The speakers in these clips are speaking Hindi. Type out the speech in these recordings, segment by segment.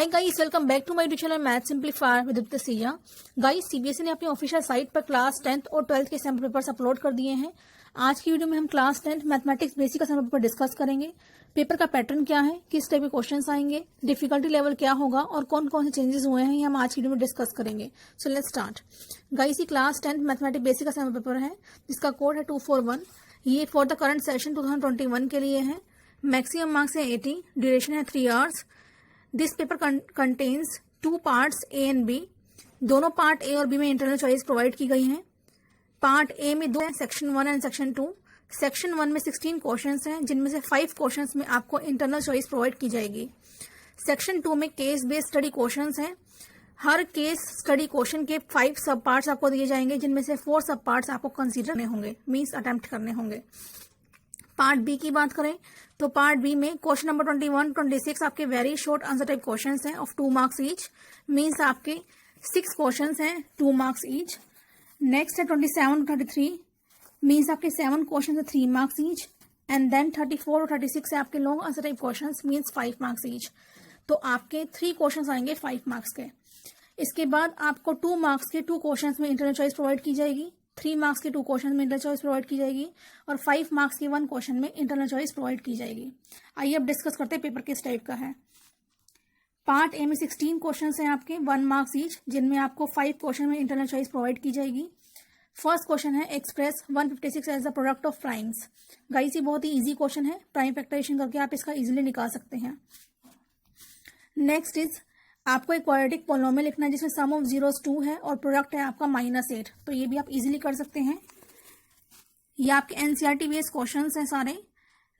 Hi guys, welcome back to my YouTube channel math simplifier with Deepti Siya. Guys, CBSE ने अपनी ऑफिशियल साइट पर क्लास 10th और 12th के सैम्पल पेपर्स अपलोड कर दिए हैं। आज की वीडियो में हम क्लास 10th मैथमेटिक्स बेसिक का सैम्पल पेपर डिस्कस करेंगे। पेपर का पैटर्न क्या है, किस टाइप के क्वेश्चंस आएंगे, डिफिकल्टी लेवल क्या होगा और कौन कौन से चेंजेस हुए हैं, ये हम आज की वीडियो में डिस्कस करेंगे। So let's start. गाइस, ये क्लास 10th मैथमेटिक्स बेसिक का सैम्पल पेपर है जिसका कोड है 241। ये फॉर द करंट सेशन 2021 के लिए है। मैक्सिमम मार्क्स है 80, ड्यूरेशन है 3 hours. This paper contains 2 parts A and B. दोनों पार्ट ए और बी में इंटरनल चॉइस प्रोवाइड की गई है। पार्ट ए में 2 है, सेक्शन 1 एंड सेक्शन 2। सेक्शन 1 में 16 क्वेश्चंस हैं जिनमें से 5 क्वेश्चंस में आपको इंटरनल चॉइस प्रोवाइड की जाएगी। सेक्शन 2 में केस बेस्ड स्टडी क्वेश्चंस हैं। हर केस स्टडी क्वेश्चन के 5 सब पार्ट्स आपको दिए जाएंगे जिनमें से 4 सब पार्ट्स आपको कंसीडर करने होंगे, मीन्स अटेम्प्ट करने होंगे। पार्ट बी की बात करें तो पार्ट बी में क्वेश्चन नंबर 21, 26 आपके very short answer type questions हैं ऑफ 2 मार्क्स ईच, मीन्स आपके 6 क्वेश्चंस हैं 2 मार्क्स ईच। नेक्स्ट है 27, 33, मीन्स आपके 7 क्वेश्चन है 3 मार्क्स ईच। एंड देन 34 और 36 है आपके long answer type questions, means 5 marks each. तो आपके 3 क्वेश्चंस आएंगे 5 मार्क्स के। इसके बाद आपको 2 मार्क्स के 2 क्वेश्चंस में इंटरनल चॉइस प्रोवाइड की जाएगी, 3 मार्क्स के 2 क्वेश्चन में इंटरनल चॉइस प्रोवाइड की जाएगी और 5 मार्क्स के 1 क्वेश्चन में इंटरनल चॉइस प्रोवाइड की जाएगी। आइए अब डिस्कस करते हैं पेपर किस टाइप का है। पार्ट ए में 16 क्वेश्चन हैं आपके 1 मार्क्स ईच, जिनमें आपको 5 क्वेश्चन में इंटरनल चॉइस प्रोवाइड की जाएगी। फर्स्ट क्वेश्चन है express 156 as the product of primes. Guys, ये बहुत ही इजी क्वेश्चन है, प्राइम फैक्टराइजेशन करके आप इसका इजीली निकाल सकते हैं। नेक्स्ट इज आपको एक क्वाड्रेटिक पॉलिनोमियल लिखना है जिसमें सम ऑफ जीरोस 2 है और प्रोडक्ट है आपका -8, तो ये भी आप इजीली कर सकते हैं। ये आपके एनसीईआरटी बेस्ड क्वेश्चंस हैं सारे।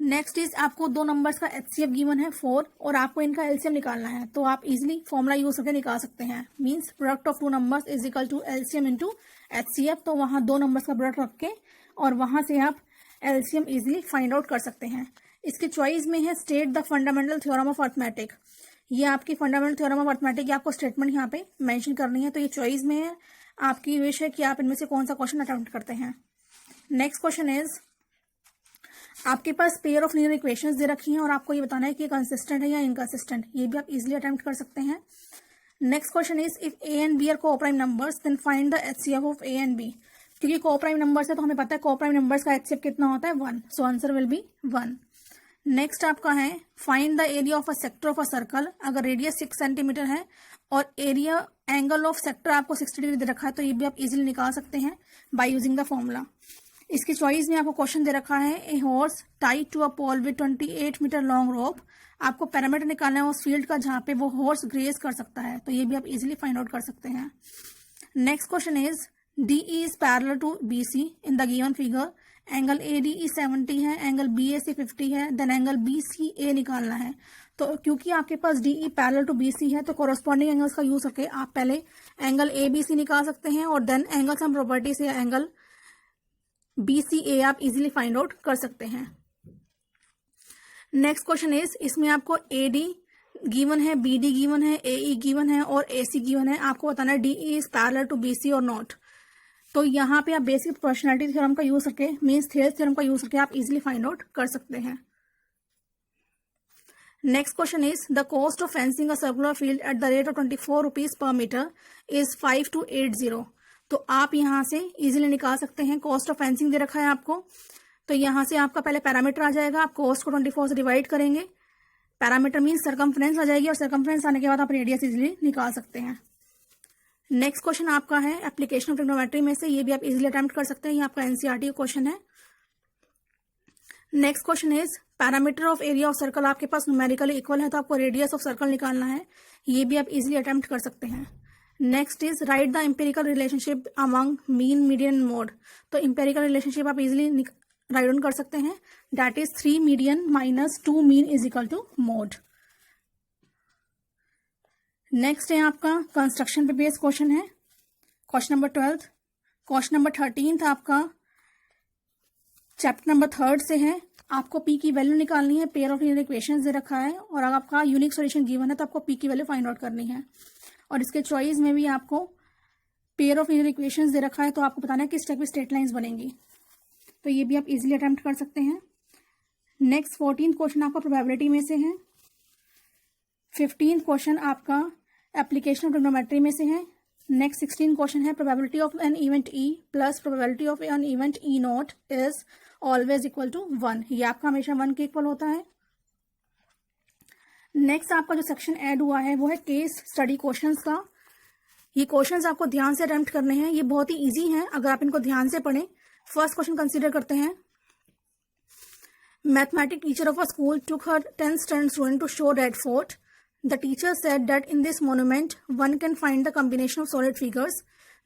नेक्स्ट इज आपको 2 नंबर्स का एचसीएफ गिवन है 4 और आपको इनका एलसीएम निकालना है, तो आप इजीली फॉर्मूला यूज करके निकाल सकते हैं, means product of 2 numbers is equal to LCM into HCF. तो वहां 2 नंबर्स का प्रोडक्ट रख के और वहां से आप एलसीएम इजिली फाइंड आउट कर सकते हैं। इसके चॉइस में है state the fundamental theorem of arithmetic. ये आपकी फंडामेंटल थ्योरम ऑफ अर्थमेटिक आपको स्टेटमेंट यहाँ पे मेंशन करनी है, तो ये चॉइस में है, आपकी विश है कि आप इनमें से कौन सा क्वेश्चन अटेम्प्ट करते हैं। नेक्स्ट क्वेश्चन इज आपके पास पेयर ऑफ लीनियर इक्वेशंस दे रखी हैं और आपको ये बताना है कि कंसिस्टेंट है या इनकंसिस्टेंट, ये भी आप इजीली अटेम्प्ट कर सकते हैं। Next question is if A and B are coprime numbers then find the HCF of A and B. क्योंकि कोप्राइम नंबर्स है तो हमें पता है कोप्राइम नंबर्स का एचसीएफ कितना होता है 1, सो आंसर विल बी 1। नेक्स्ट आपका है find the area of a sector of a circle. अगर रेडियस 6 सेंटीमीटर है और एरिया एंगल ऑफ सेक्टर आपको 60 डिग्री दे रखा है, तो ये भी आप इजीली निकाल सकते हैं बाय यूजिंग द फॉर्मूला। इसकी चॉइस में आपको क्वेश्चन दे रखा है a horse tied to a pole with 28 metre long rope. आपको पैरामीटर निकालना है उस फील्ड का जहां पे वो हॉर्स ग्रेज कर सकता है, तो ये भी आप इजीली फाइंड आउट कर सकते हैं। Next question is DE is parallel to BC in the given figure. Angle ADE 70 है, एंगल BAC 50 है, देन एंगल BCA निकालना है। तो क्योंकि आपके पास DE पैरेलल टू BC है तो कोरोस्पॉन्डिंग एंगल्स का यूज करके आप पहले एंगल ABC निकाल सकते हैं और देन एंगल सम प्रॉपर्टी से एंगल BCA आप इजीली फाइंड आउट कर सकते हैं। नेक्स्ट क्वेश्चन इज इसमें आपको AD गिवन है, BD गिवन है, AE गिवन है और AC गिवन है। आपको बताना है DE is parallel to BC और नॉट। तो यहाँ पे आप बेसिक प्रोपोर्शनैलिटी थ्योरम का यूज करके, मींस थेल्स थ्योरम का यूज करके आप इजीली फाइंड आउट कर सकते हैं। Next question is the cost of fencing a circular field at the rate of 24 rupees per metre is 5280। तो आप यहाँ से इजीली निकाल सकते हैं। कॉस्ट ऑफ फेंसिंग दे रखा है आपको, तो यहाँ से आपका पहले पैरामीटर आ जाएगा, आप कॉस्ट को 24 से डिवाइड करेंगे, पैरामीटर मीन्स सर्कमफ्रेंस आ जाएगी और सर्कमफ्रेंस आने के बाद आप रेडियस इजीली निकाल सकते हैं। नेक्स्ट क्वेश्चन आपका है एप्लीकेशन ऑफ ट्रिग्नोमेट्री में से, ये भी आप इजीली अटेम्प्ट कर सकते हैं, ये आपका एनसीईआरटी क्वेश्चन है। Next question is parameter of area of circle आपके पास न्यूमेरिकली इक्वल है तो आपको रेडियस ऑफ सर्कल निकालना है, ये भी आप इजीली अटेम्प्ट कर सकते हैं। Next is write the empirical relationship among mean median mode. तो एम्पेरिकल रिलेशनशिप आप इजीली राइट डाउन कर सकते हैं, that is 3 median minus 2 mean is equal to mode. Next है आपका कंस्ट्रक्शन पे बेस्ड क्वेश्चन है, क्वेश्चन नंबर 12। क्वेश्चन नंबर 13 आपका चैप्टर नंबर 3 से है। आपको पी की वैल्यू निकालनी है, पेयर ऑफ लीनियर इक्वेशंस दे रखा है और अगर आपका यूनिक सॉल्यूशन गिवन है तो आपको पी की वैल्यू फाइंड आउट करनी है। और इसके चॉइस में भी आपको पेयर ऑफ लीनियर इक्वेशंस दे रखा है, तो आपको बताना है किस टाइप की स्ट्रेट लाइंस बनेंगी, तो ये भी आप इजीली अटेम्प्ट कर सकते हैं। नेक्स्ट 14th क्वेश्चन आपका प्रोबेबिलिटी में से है। 15 क्वेश्चन आपका एप्लीकेशन ऑफ ट्रिग्नोमेट्री में से है। नेक्स्ट 16 क्वेश्चन है probability of an event E plus probability of an event E not is always equal to 1। ये आपका हमेशा 1 के इक्वल होता है। नेक्स्ट आपका जो सेक्शन ऐड हुआ है वो है केस स्टडी क्वेश्चंस का। ये क्वेश्चंस आपको ध्यान से अटेम्प्ट करने हैं। ये बहुत ही इजी हैं अगर आप इनको ध्यान से पढ़ें। फर्स्ट क्वेश्चन कंसीडर करते हैं। Mathematics teacher of a school took her 10th standard student to show Red Fort. The teacher said that in this monument one can find the combination of solid figures.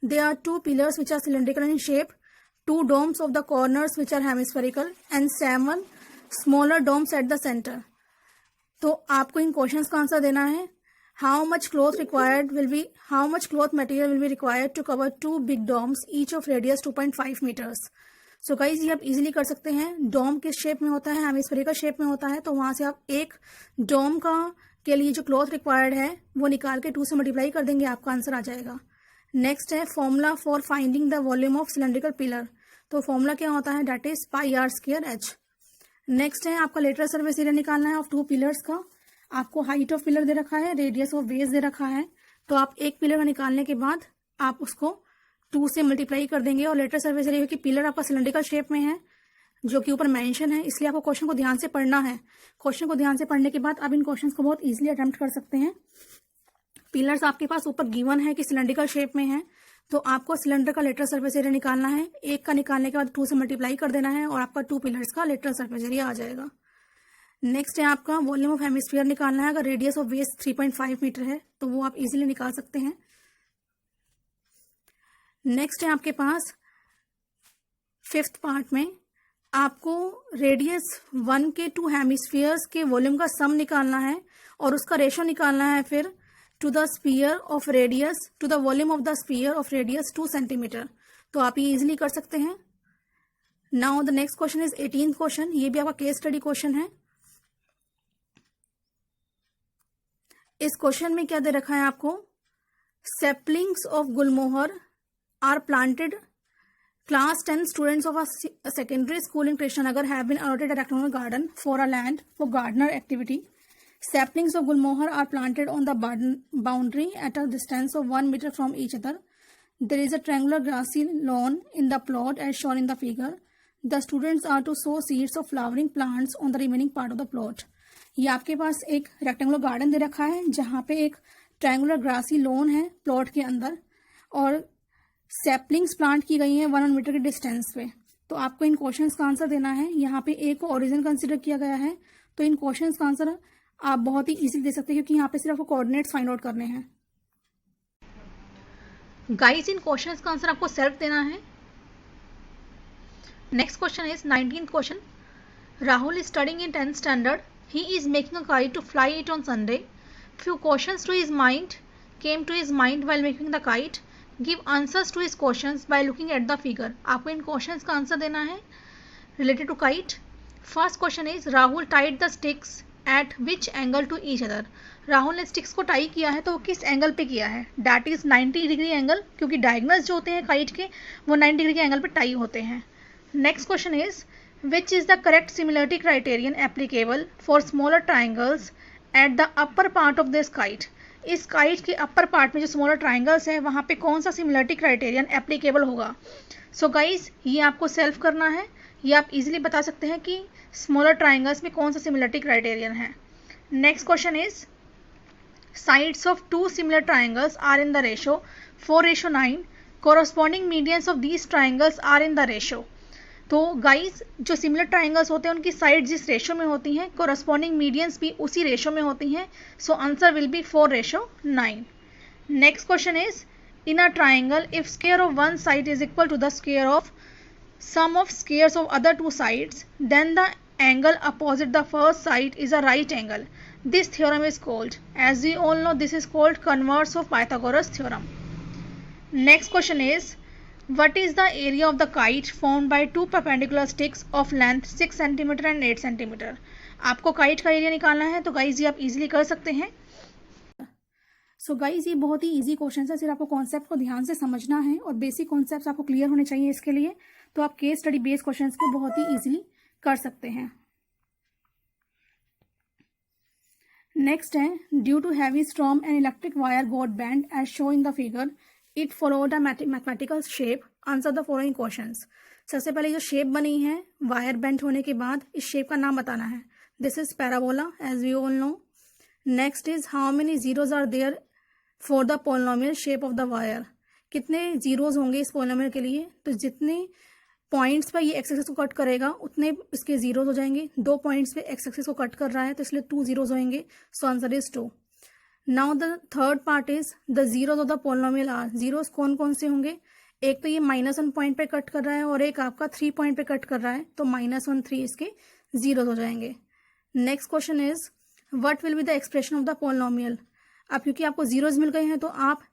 There are 2 pillars which are cylindrical in shape, 2 domes of the corners which are hemispherical, and 7 smaller domes at the center. तो आपको इन क्वेश्चंस का आंसर देना है। How much cloth material will be required to cover 2 big domes, each of radius 2.5 meters. So guys ये आप इजीली कर सकते हैं। डोम किस शेप में होता है? हेमिस्फेरिकल शेप में होता है। तो वहां से आप एक डोम का के लिए जो क्लॉथ रिक्वायर्ड है वो निकाल के 2 से मल्टीप्लाई कर देंगे, आपका आंसर आ जाएगा। नेक्स्ट है formula for finding the volume of cylindrical pillar. तो फॉर्मूला क्या होता है? That is pi r square h. Next है आपका लेटरल सरफेस एरिया निकालना है ऑफ 2 पिलर्स का। आपको हाइट ऑफ पिलर दे रखा है, रेडियस ऑफ बेस दे रखा है। तो आप एक पिलर का निकालने के बाद आप उसको 2 से मल्टीप्लाई कर देंगे। और लेटरल सरफेस एरिया की पिलर आपका सिलेंड्रिकल शेप में है जो कि ऊपर मेंशन है, इसलिए आपको क्वेश्चन को ध्यान से पढ़ना है। क्वेश्चन को ध्यान से पढ़ने के बाद आप इन क्वेश्चंस को बहुत इजीली अटेम्प्ट कर सकते हैं। पिलर्स आपके पास ऊपर गिवन है कि सिलेंड्रिकल शेप में है, तो आपको सिलेंडर का लेटरल सरफेस एरिया निकालना है। एक का निकालने के बाद 2 से मल्टीप्लाई कर देना है और आपका 2 पिलर्स का लेटरल सरफेस एरिया आ जाएगा। नेक्स्ट है आपका वॉल्यूम ऑफ हेमिस्फीयर निकालना है। अगर रेडियस ऑफ बेस 3.5 मीटर है तो वो आप इजीली निकाल सकते हैं। नेक्स्ट है आपके पास 5th पार्ट में आपको रेडियस 1 के 2 हेमिस्फीयर्स के वॉल्यूम का सम निकालना है और उसका रेशो निकालना है फिर to the sphere of radius to the volume of the sphere of radius 2 centimetre. तो आप ये इजीली कर सकते हैं। Now the next question is 18th question. ये भी आपका केस स्टडी क्वेश्चन है। इस क्वेश्चन में क्या दे रखा है आपको? Saplings of gulmohar are planted. Class 10 students of a secondary school in Krishnanagar have been allotted a rectangular garden for a land for gardener activity. Saplings of gulmohar are planted on the boundary at a distance of 1 meter from each other. There is a triangular grassy lawn in the plot as shown in the figure. The students are to sow seeds of flowering plants on the remaining part of the plot. ये आपके पास एक रेक्टेंगुलर गार्डन दे रखा है जहाँ पे एक ट्रायंगुलर ग्रासी लॉन है प्लॉट के अंदर और सैपलिंग्स प्लांट की गई हैं 1 मीटर के डिस्टेंस पे। तो आपको इन क्वेश्चंस का आंसर देना है। यहाँ पे ए को ओरिजिन कंसिडर किया गया है, तो इन क्वेश्चंस का आंसर आप बहुत ही इजीली दे सकते हैं क्योंकि यहाँ पे सिर्फ आपको कोऑर्डिनेट्स फाइंड आउट करने हैं। गाइस इन क्वेश्चंस का आंसर आपको सेल्फ देना है। Next question is 19th question. Rahul is studying in 10th standard. He is making a kite to fly it on Sunday. Few questions to his mind came to his mind while making the kite. Give answers to his questions by looking at the figure. आपको इन क्वेश्चंस का आंसर देना है related to kite. First question is Rahul tied the sticks at which angle to each other. Rahul ने स्टिक्स को टाई किया है तो वो किस एंगल पे किया है? दैट इज 90 डिग्री एंगल, क्योंकि डायगोनल्स जो होते हैं काइट के वो 90 डिग्री के एंगल पे टाई होते हैं। Next question is which is the correct similarity criterion applicable for smaller triangles at the upper part of this kite. इस काइट के अपर पार्ट में जो स्मॉलर ट्राइंगल्स है वहाँ पे कौन सा सिमिलरिटी क्राइटेरियन एप्लीकेबल होगा? सो गाइज ये आपको सेल्फ करना है। ये आप इजीली बता सकते हैं कि स्मॉलर ट्राइंगल्स में कौन सा सिमिलरिटी क्राइटेरियन है। Next question is sides of 2 similar triangles are in the ratio 4:9। Corresponding medians of these triangles are in the ratio. तो गाइज जो सिमिलर ट्राइंगल्स होते हैं उनकी साइड जिस रेशो में होती हैं कोरस्पॉन्डिंग मीडियंस भी उसी रेशो में होती हैं। So answer will be 4:9। Next question is in a triangle if square of one side is equal to the square of sum of squares of other 2 sides, then the angle opposite the first side is a right angle. This theorem is called, as we all know, this is called converse of Pythagoras theorem. Next question is what is the area of the kite formed by 2 perpendicular sticks of length 6 cm and 8 cm. आपको काइट का एरिया निकालना है तो गाइज ये आप इजीली कर सकते हैं। सो गाइज ये बहुत ही इजी क्वेश्चन है, सिर्फ आपको कॉन्सेप्ट को ध्यान से समझना है और बेसिक कॉन्सेप्ट आपको क्लियर होने चाहिए इसके लिए। तो आप केस स्टडी बेस्ड क्वेश्चंस को बहुत ही इजीली कर सकते हैं। नेक्स्ट है, due to heavy storm an electric wire got bend as show in the figure, it followed a mathematical shape, answer the following questions. सबसे पहले जो शेप बनी है वायर बेंड होने के बाद, इस शेप का नाम बताना है। This is parabola as we all know. Next is how many zeros are there for the polynomial shape of the wire, कितने जीरोज होंगे इस पॉलिनोमियल के लिए, तो जितने पॉइंट्स पर ये एक्स एक्सिस को कट करेगा उतने इसके जीरोज हो जाएंगे। 2 पॉइंट्स पे एक्स एक्सिस को कट कर रहा है तो इसलिए 2 जीरोज होंगे, so answer is 2। Now the third part is the zeros of the polynomial are, zeros कौन कौन से होंगे, एक तो ये -1 पॉइंट पे कट कर रहा है और एक आपका 3 पॉइंट पे कट कर रहा है, तो -1 3 इसके जीरोज हो जाएंगे। Next question is what will be the expression of the polynomial. अब क्योंकि आपको जीरोज मिल गए हैं तो आप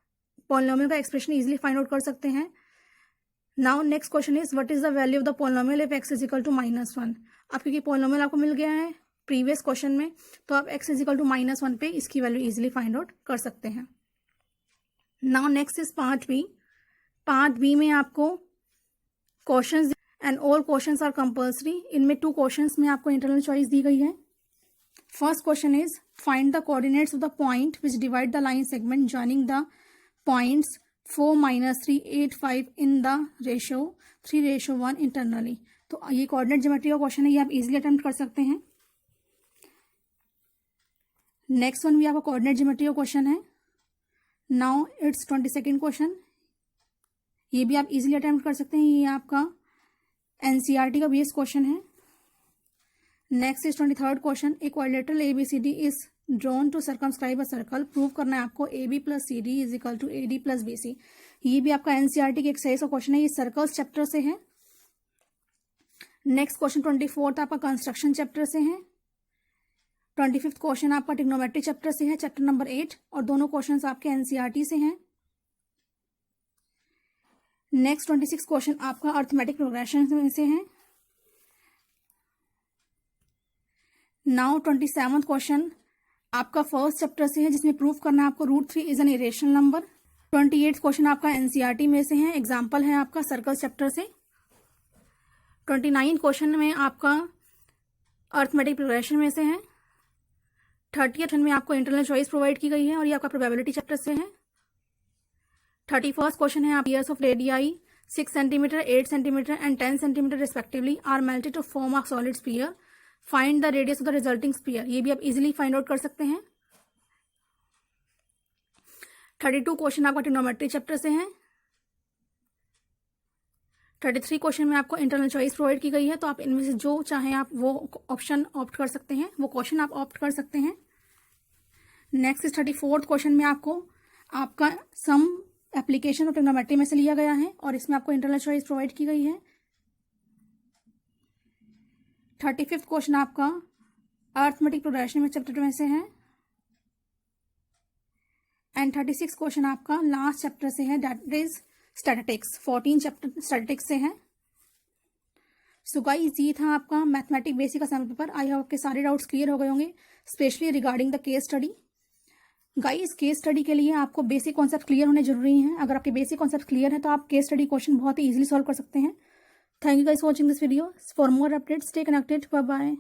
पॉलिनोमियल का एक्सप्रेशन इजीली फाइंड आउट कर सकते हैं। Now next question is what is the value of the polynomial if x is equal to -1। अब क्योंकि पॉलिनोमियल आपको मिल गया है प्रीवियस क्वेश्चन में, तो आप x इज इक्वल टू -1 पे इसकी वैल्यू इजीली फाइंड आउट कर सकते हैं। Now next is part B. Part B में आपको questions and all questions are compulsory. इनमें 2 क्वेश्चंस में आपको इंटरनल चॉइस दी गई है। First question is find the coordinates of the point which divide the line segment joining the points 4, -3, 8, 5 in the ratio 3:1 internally. तो ये कोऑर्डिनेट ज्योमेट्री का क्वेश्चन है, ये आप इजीली अटेम्प्ट कर सकते हैं। नेक्स्ट वन भी आपका कोऑर्डिनेट ज्योमेट्री का क्वेश्चन है। नाउ इट्स 22nd क्वेश्चन, ये भी आप इजीली अटेम्प्ट कर सकते हैं, ये आपका एनसीईआरटी का बेस क्वेश्चन है। Next is 23rd question, a quadrilateral ABCD is drawn to circumscribe a circle, prove करना है आपको AB + CD is equal to AD + BC। ये भी आपका एनसीईआरटी के एक्सरसाइज का क्वेश्चन है, ये सर्कल्स चैप्टर से है। नेक्स्ट क्वेश्चन 24th आपका कंस्ट्रक्शन चैप्टर से है। 25th क्वेश्चन आपका ट्रिग्नोमेट्री चैप्टर से है, चैप्टर नंबर 8, और दोनों क्वेश्चंस आपके एनसीईआरटी से हैं। नेक्स्ट 26 क्वेश्चन आपका अर्थमेटिक प्रोग्रेशन में से है। नाउ 27th क्वेश्चन आपका फर्स्ट चैप्टर से है, जिसमें प्रूफ करना है आपको √3 is an irrational number. 28th question आपका एनसीईआरटी में से है, एग्जाम्पल है आपका सर्कल चैप्टर से। 29th क्वेश्चन में आपका अर्थमेटिक प्रोग्रेशन में से है। 30th में आपको इंटरनल चॉइस प्रोवाइड की गई है और ये आपका प्रोबेबिलिटी चैप्टर से है। 31st क्वेश्चन है आप years of radii 6 centimetre, 8 centimetre and 10 centimetre respectively are melted to form a solid sphere, find the radius of the resulting sphere. ये भी आप इजीली फाइंड आउट कर सकते हैं। 32 क्वेश्चन आपका ट्रिग्नोमेट्री चैप्टर से है। 33 क्वेश्चन में आपको इंटरनल चॉइस प्रोवाइड की गई है, तो आप इनमें से जो चाहें आप वो ऑप्शन ऑप्ट कर सकते हैं, वो क्वेश्चन आप ऑप्ट कर सकते हैं। नेक्स्ट इज 34th क्वेश्चन में आपको आपका सम एप्लीकेशन ऑफ ट्रिग्नोमेट्री में से लिया गया है और इसमें आपको इंटरनल चॉइस प्रोवाइड की गई है। 35th क्वेश्चन आपका अर्थमेटिक प्रोग्रेशन में चैप्टर में से है एंड 36 क्वेश्चन आपका लास्ट चैप्टर से है, that is statistics. 14 chapter statistics से है। सो गाइस, ये था आपका मैथमेटिक बेसिक का सैम्पल पेपर। आई होप आपके सारे डाउट्स क्लियर हो गए होंगे, specially regarding the case study. Guys, case study के लिए आपको बेसिक कॉन्सेप्ट क्लियर होने जरूरी हैं। अगर आपके बेसिक कॉन्सेप्ट क्लियर है तो आप केस स्टडी क्वेश्चन बहुत ही इजीली सॉल्व कर सकते हैं। Thank you guys for watching this video. For more updates, stay connected. Bye bye.